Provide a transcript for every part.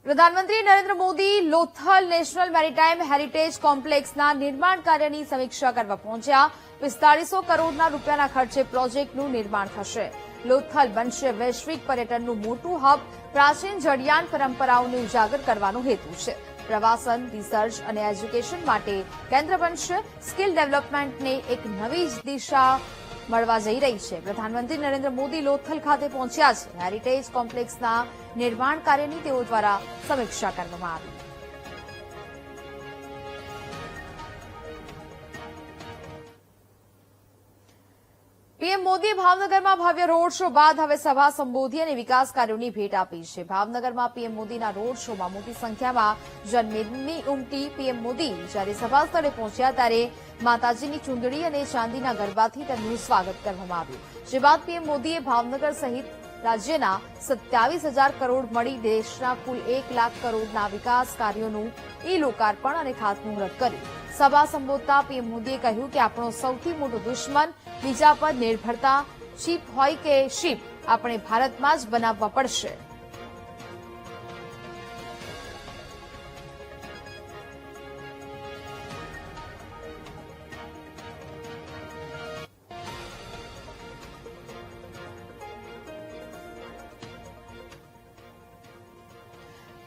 પ્રધાનમંત્રી Narendra Modi Lothal national maritime heritage કોમ્પ્લેક્સના નિર્માણ કાર્યની સમીક્ષા કરવા પહોંચ્યા। 4500 કરોડના રૂપિયાના ખર્ચે પ્રોજેક્ટનું નિર્માણ થશે। લોથલ બનશે વૈશ્વિક પર્યટનનું મોટું હબ। પ્રાચીન જળયાન પરંપરાઓને ઉજાગર કરવાનો હેતુ છે। પ્રવાસન, રિસર્ચ અને એજ્યુકેશન માટે કેન્દ્ર બનશે। સ્કિલ ડેવલપમેન્ટને એક નવી દિશા મળવા જઈ રહી છે। પ્રધાનમંત્રી નરેન્દ્ર મોદી લોથલ ખાતે પહોંચ્યા છે। હેરિટેજ કોમ્પ્લેક્સના નિર્માણ કાર્યની તેઓ દ્વારા સમીક્ષા કરવામાં આવી। પીએમ મોદીએ ભાવનગરમાં ભવ્ય રોડ શો બાદ હવે સભા સંબોધી અને વિકાસ કાર્યોની ભેટ આપી છે। ભાવનગરમાં પીએમ મોદીના રોડ શોમાં મોટી સંખ્યામાં જનમેદની ઉમટી। પીએમ મોદી જ્યારે સભા સ્થળે પહોંચ્યા ત્યારે માતાજીની ચૂંદડી અને ચાંદીના ગરબાથી તેમનું સ્વાગત કરવામાં આવ્યું। જે બાદ પીએમ મોદીએ ભાવનગર સહિત રાજ્યના 27,000 કરોડ મળી દેશના કુલ 1 લાખ કરોડના વિકાસ કાર્યોનું લોકાર્પણ અને ખાતમુહૂર્ત કર્યું। સભા સંબોધતા પીએમ મોદીએ કહ્યું કે આપણો સૌથી મોટો દુશ્મન બીજા પર નિર્ભરતા ચીપ હોય કે શીપ, આપણે ભારતમાં જ બનાવવા પડશે।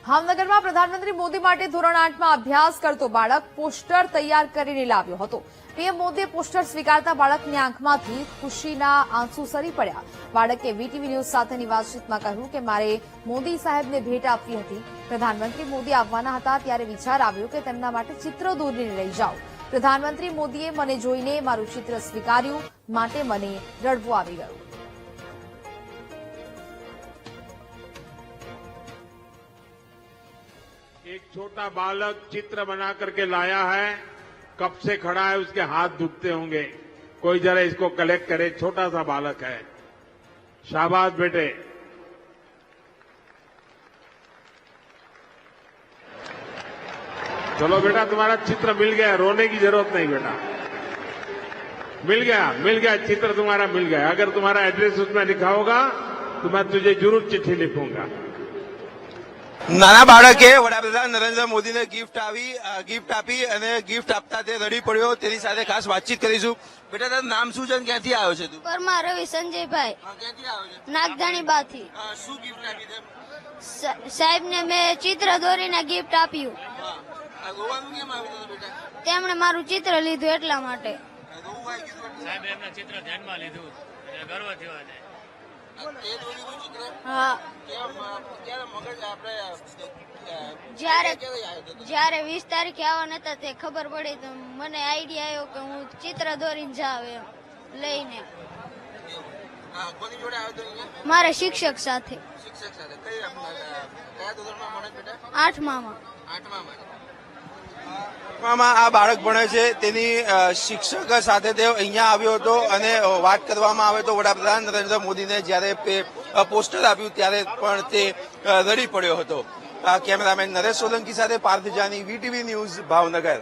ભાવનગરમાં પ્રધાનમંત્રી મોદી માટે ધોરણ 8માં અભ્યાસ કરતો બાળક પોસ્ટર તૈયાર કરીને લાવ્યો હતો। પીએમ મોદીએ પોસ્ટર સ્વીકારતા બાળકની આંખમાંથી ખુશીના આંસુ સરી પડ્યા। બાળકે વીટીવી ન્યૂઝ સાથેની વાતચીતમાં કહ્યું કે મારે મોદી સાહેબને ભેટ આપવી હતી। પ્રધાનમંત્રી મોદી આવવાના હતા ત્યારે વિચાર આવ્યો કે તેમના માટે ચિત્ર દોરીને લઈ જાઉં। પ્રધાનમંત્રી મોદીએ મને જોઈને મારું ચિત્ર સ્વીકાર્યું, માટે મને રડવું આવી ગયું। एक छोटा बालक चित्र बना करके लाया है, कब से खड़ा है, उसके हाथ दुखते होंगे। कोई जरा इसको कलेक्ट करे। छोटा सा बालक है। शाबाश बेटे। चलो बेटा, तुम्हारा चित्र मिल गया, रोने की जरूरत नहीं बेटा। मिल गया चित्र तुम्हारा मिल गया। अगर तुम्हारा एड्रेस उसमें लिखा होगा तो मैं तुझे जरूर चिट्ठी लिखूंगा। નાના બાળકે વડાપ્રધાન નરેન્દ્ર મોદીને ગિફ્ટ આપી અને ગિફ્ટ આપતા તે રડી પડ્યો। તેની સાથે ખાસ વાતચીત કરીશું। બેટા, તારું નામ શું છે અને ક્યાંથી આવ્યો છે તું? પરમાર રવિ સંજયભાઈ, ક્યાંથી આવ્યો છે? નાગધાણી બાથી। શું ગિફ્ટ આપી તે? સાહેબને મેં ચિત્ર દોરીને ગિફ્ટ આપ્યું। રોવાનું કેમ આવ્યું બેટા? તેમણે મારું ચિત્ર લીધું એટલા માટે। રોવું આવી ગયું? સાહેબ એમના ચિત્ર ધ્યાનમાં લીધું એટલે ગર્વ થયો એને। તે દોરેલું ચિત્ર હા, ક્યારે મગજ આપણે જ્યારે 20 તારીખે આવવાના હતા તે ખબર પડી તો મને આઈડિયા આવ્યો કે હું ચિત્ર દોરીને જાવ એમ લઈને। કોની જોડે આવ્યો તો અહીંયા? મારા શિક્ષક સાથે, શિક્ષક સાથે। કયા ધોરણમાં ભણે બેટા? 8માં। 8માં આ બાળક ભણે છે। તેની શિક્ષક સાથે તે અહીંયા આવ્યો હતો અને વાત કરવામાં આવે તો વડાપ્રધાન નરેન્દ્ર મોદીને જ્યારે પોસ્ટર આપ્યું ત્યારે પણ તે રડી પડ્યો હતો। કેમેરામેન નરેશ સોલંકી સાથે પાર્થ જાની, વીટીવી ન્યૂઝ, ભાવનગર।